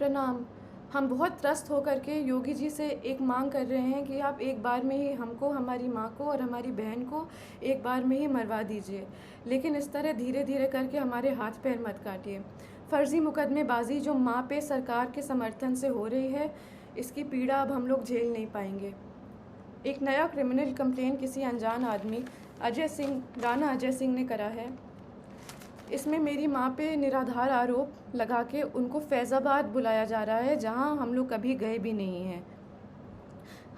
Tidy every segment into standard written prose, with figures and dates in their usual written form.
प्रणाम। हम बहुत त्रस्त होकर के योगी जी से एक मांग कर रहे हैं कि आप एक बार में ही हमको, हमारी माँ को और हमारी बहन को एक बार में ही मरवा दीजिए, लेकिन इस तरह धीरे धीरे करके हमारे हाथ पैर मत काटिए। फ़र्ज़ी मुकदमेबाजी जो माँ पे सरकार के समर्थन से हो रही है, इसकी पीड़ा अब हम लोग झेल नहीं पाएंगे। एक नया क्रिमिनल कंप्लेन किसी अनजान आदमी राणा अजय सिंह ने करा है। इसमें मेरी माँ पे निराधार आरोप लगा के उनको फैज़ाबाद बुलाया जा रहा है, जहाँ हम लोग कभी गए भी नहीं हैं।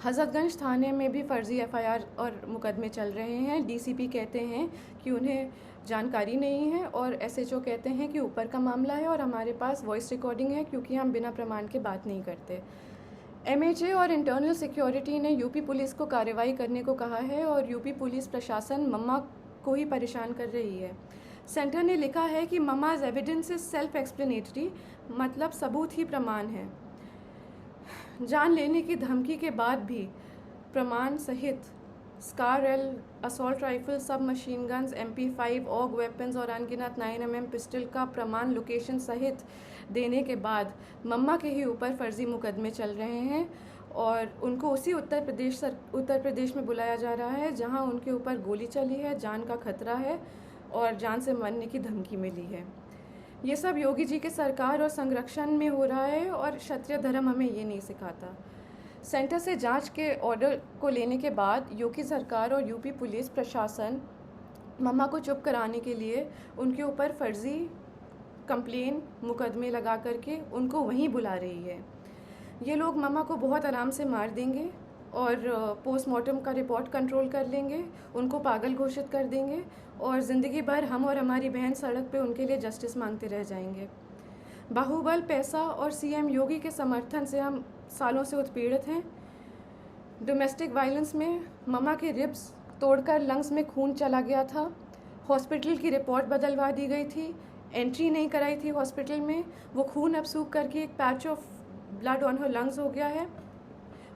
हज़रतगंज थाने में भी फ़र्ज़ी एफ़आईआर और मुकदमे चल रहे हैं। डीसीपी कहते हैं कि उन्हें जानकारी नहीं है और एसएचओ कहते हैं कि ऊपर का मामला है और हमारे पास वॉइस रिकॉर्डिंग है, क्योंकि हम बिना प्रमाण के बात नहीं करते। एमएचए और इंटरनल सिक्योरिटी ने यूपी पुलिस को कार्रवाई करने को कहा है और यूपी पुलिस प्रशासन मम्मा को ही परेशान कर रही है। सेंटर ने लिखा है कि mamma's evidence is self explanatory, मतलब सबूत ही प्रमाण है। जान लेने की धमकी के बाद भी प्रमाण सहित SCAR L, assault rifle, sub machine guns, MP5, AUG weapons और अनगिनत 9mm पिस्टल का प्रमाण लोकेशन सहित देने के बाद मम्मा के ही ऊपर फ़र्ज़ी मुकदमे चल रहे हैं और उनको उसी उत्तर प्रदेश में बुलाया जा रहा है जहां उनके ऊपर गोली चली है, जान का खतरा है और जान से मरने की धमकी मिली है। ये सब योगी जी के सरकार और संरक्षण में हो रहा है और क्षत्रिय धर्म हमें ये नहीं सिखाता। सेंटर से जांच के ऑर्डर को लेने के बाद योगी सरकार और यूपी पुलिस प्रशासन मम्मा को चुप कराने के लिए उनके ऊपर फ़र्ज़ी कंप्लेन मुकदमे लगा करके उनको वहीं बुला रही है। ये लोग मम्मा को बहुत आराम से मार देंगे और पोस्टमार्टम का रिपोर्ट कंट्रोल कर लेंगे, उनको पागल घोषित कर देंगे और ज़िंदगी भर हम और हमारी बहन सड़क पे उनके लिए जस्टिस मांगते रह जाएंगे। बाहुबल, पैसा और सीएम योगी के समर्थन से हम सालों से उत्पीड़ित हैं। डोमेस्टिक वायलेंस में मम्मा के रिब्स तोड़कर लंग्स में खून चला गया था। हॉस्पिटल की रिपोर्ट बदलवा दी गई थी, एंट्री नहीं कराई थी हॉस्पिटल में। वो खून अब सूख करके एक patch of blood on her lungs हो गया है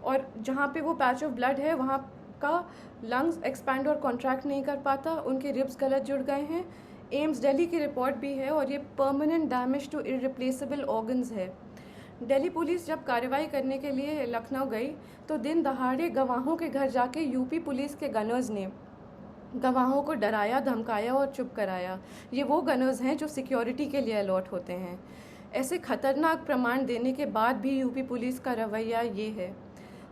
और जहाँ पे वो पैच ऑफ ब्लड है वहाँ का लंग्स एक्सपैंड और कॉन्ट्रैक्ट नहीं कर पाता, उनके रिब्स गलत जुड़ गए हैं। एम्स दिल्ली की रिपोर्ट भी है और ये permanent damage to irreplaceable organs है। दिल्ली पुलिस जब कार्रवाई करने के लिए लखनऊ गई तो दिन दहाड़े गवाहों के घर जाके यूपी पुलिस के गनर्स ने गवाहों को डराया, धमकाया और चुप कराया। ये वो गनर्स हैं जो सिक्योरिटी के लिए अलॉट होते हैं। ऐसे खतरनाक प्रमाण देने के बाद भी यूपी पुलिस का रवैया ये है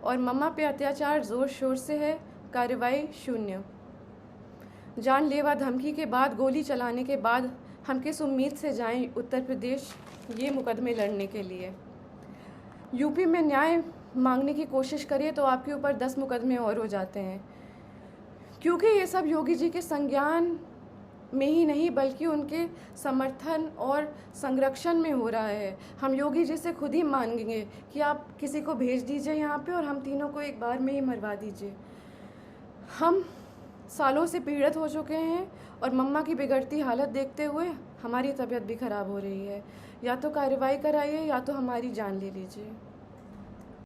और मम्मा पे अत्याचार ज़ोर शोर से है, कार्रवाई शून्य। जानलेवा धमकी के बाद, गोली चलाने के बाद हम किस उम्मीद से जाएं उत्तर प्रदेश ये मुकदमे लड़ने के लिए। यूपी में न्याय मांगने की कोशिश करिए तो आपके ऊपर 10 मुकदमे और हो जाते हैं, क्योंकि ये सब योगी जी के संज्ञान में ही नहीं बल्कि उनके समर्थन और संरक्षण में हो रहा है। हम योगी जी से खुद ही मांगेंगे कि आप किसी को भेज दीजिए यहाँ पे और हम तीनों को एक बार में ही मरवा दीजिए। हम सालों से पीड़ित हो चुके हैं और मम्मा की बिगड़ती हालत देखते हुए हमारी तबीयत भी ख़राब हो रही है। या तो कार्रवाई कराइए या तो हमारी जान ले लीजिए।